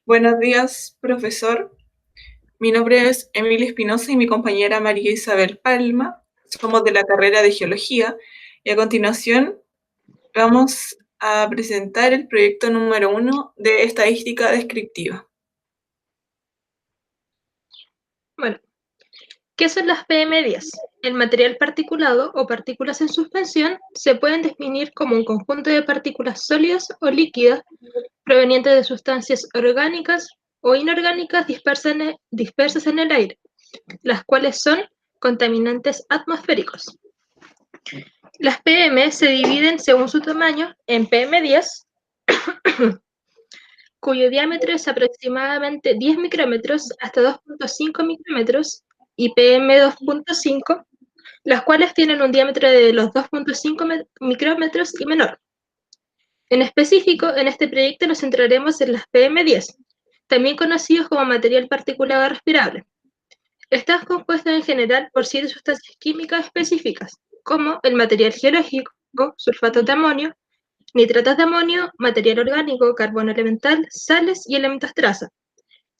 Buenos días, profesor. Mi nombre es Emilia Espinosa y mi compañera María Isabel Palma. Somos de la carrera de Geología y a continuación vamos a presentar el proyecto número 1 de Estadística Descriptiva. Bueno, ¿qué son las PM10? El material particulado o partículas en suspensión se pueden definir como un conjunto de partículas sólidas o líquidas provenientes de sustancias orgánicas o inorgánicas dispersas en el aire, las cuales son contaminantes atmosféricos. Las PM se dividen según su tamaño en PM10, cuyo diámetro es aproximadamente 10 micrómetros hasta 2.5 micrómetros, y PM2.5, las cuales tienen un diámetro de los 2.5 micrómetros y menor. En específico, en este proyecto nos centraremos en las PM10, también conocidos como material particulado respirable. Están compuestos en general por 7 sustancias químicas específicas, como el material geológico, sulfatos de amonio, nitratos de amonio, material orgánico, carbono elemental, sales y elementos traza.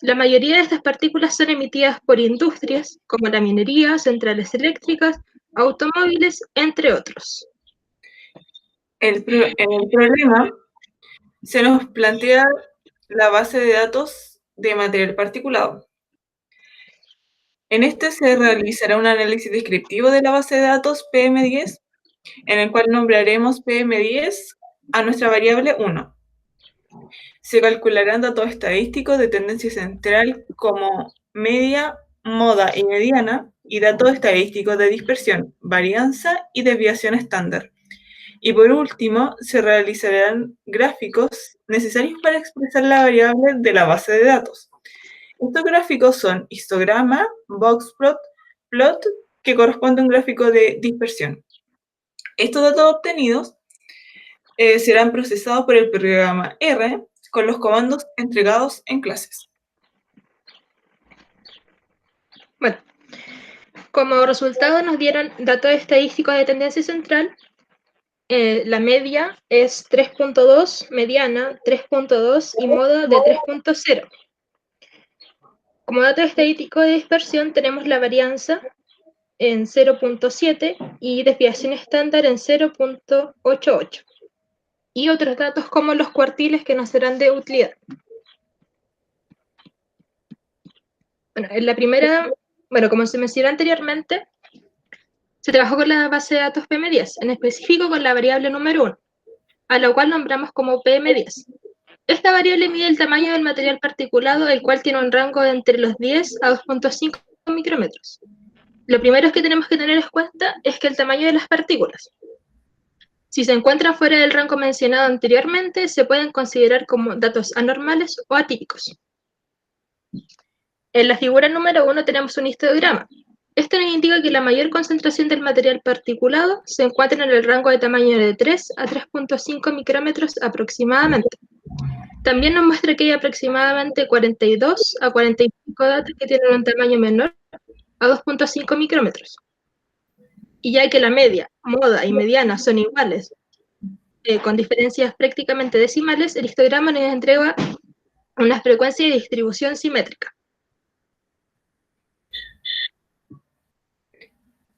La mayoría de estas partículas son emitidas por industrias como la minería, centrales eléctricas, automóviles, entre otros. En el problema se nos plantea la base de datos de material particulado. En este se realizará un análisis descriptivo de la base de datos PM10, en el cual nombraremos PM10 a nuestra variable 1. Se calcularán datos estadísticos de tendencia central como media, moda y mediana, y datos estadísticos de dispersión, varianza y desviación estándar. Y por último, se realizarán gráficos necesarios para expresar la variable de la base de datos. Estos gráficos son histograma, boxplot, plot, que corresponde a un gráfico de dispersión. Estos datos obtenidos serán procesados por el programa R con los comandos entregados en clases. Bueno, como resultado nos dieron datos estadísticos de tendencia central. La media es 3.2, mediana 3.2 y moda de 3.0. Como dato estadístico de dispersión tenemos la varianza en 0.7 y desviación estándar en 0.88. Y otros datos como los cuartiles que nos serán de utilidad. Bueno, en la primera, como se mencionó anteriormente, se trabajó con la base de datos PM10, en específico con la variable número 1, a la cual nombramos como PM10. Esta variable mide el tamaño del material particulado, el cual tiene un rango de entre los 10 a 2.5 micrómetros. Lo primero que tenemos que tener en cuenta es que el tamaño de las partículas, si se encuentran fuera del rango mencionado anteriormente, se pueden considerar como datos anormales o atípicos. En la figura número 1 tenemos un histograma. Esto nos indica que la mayor concentración del material particulado se encuentra en el rango de tamaño de 3 a 3.5 micrómetros aproximadamente. También nos muestra que hay aproximadamente 42 a 45 datos que tienen un tamaño menor a 2.5 micrómetros. Y ya que la media, moda y mediana son iguales, con diferencias prácticamente decimales, el histograma nos entrega una frecuencia de distribución simétrica.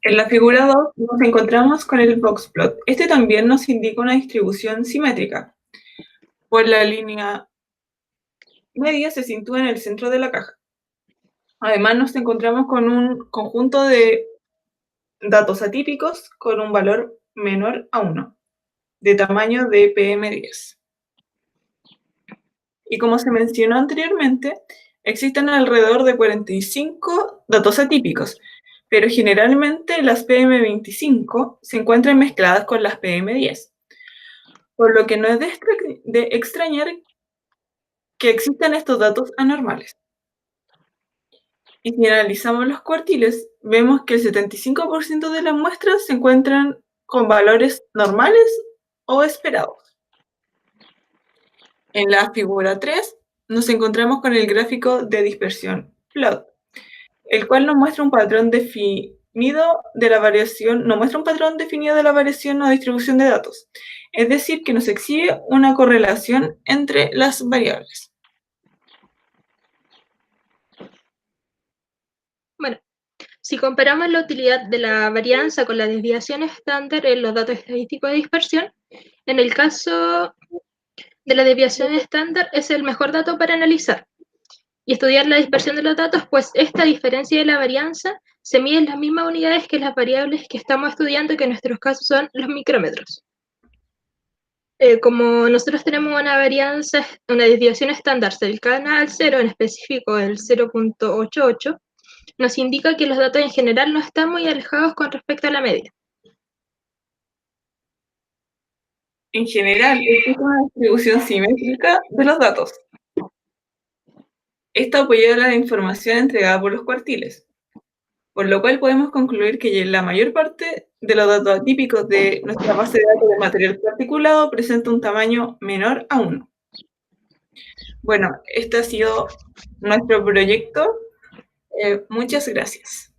En la figura 2 nos encontramos con el boxplot. Este también nos indica una distribución simétrica. Pues la línea media se sitúa en el centro de la caja. Además nos encontramos con un conjunto de datos atípicos con un valor menor a 1, de tamaño de PM10. Y como se mencionó anteriormente, existen alrededor de 45 datos atípicos, pero generalmente las PM25 se encuentran mezcladas con las PM10, por lo que no es de extrañar que existan estos datos anormales. Y si analizamos los cuartiles, vemos que el 75% de las muestras se encuentran con valores normales o esperados. En la figura 3 nos encontramos con el gráfico de dispersión, plot, el cual nos muestra un patrón definido de la variación, o distribución de datos, es decir, que nos exhibe una correlación entre las variables. Si comparamos la utilidad de la varianza con la desviación estándar en los datos estadísticos de dispersión, en el caso de la desviación estándar es el mejor dato para analizar y estudiar la dispersión de los datos, pues esta diferencia de la varianza se mide en las mismas unidades que las variables que estamos estudiando, que en nuestros casos son los micrómetros. Como nosotros tenemos una varianza, una desviación estándar cercana al 0, en específico el 0.88, nos indica que los datos en general no están muy alejados con respecto a la media. En general, existe una distribución simétrica de los datos. Esta apoya la información entregada por los cuartiles, por lo cual podemos concluir que la mayor parte de los datos atípicos de nuestra base de datos de material particulado presenta un tamaño menor a 1. Bueno, este ha sido nuestro proyecto. Muchas gracias.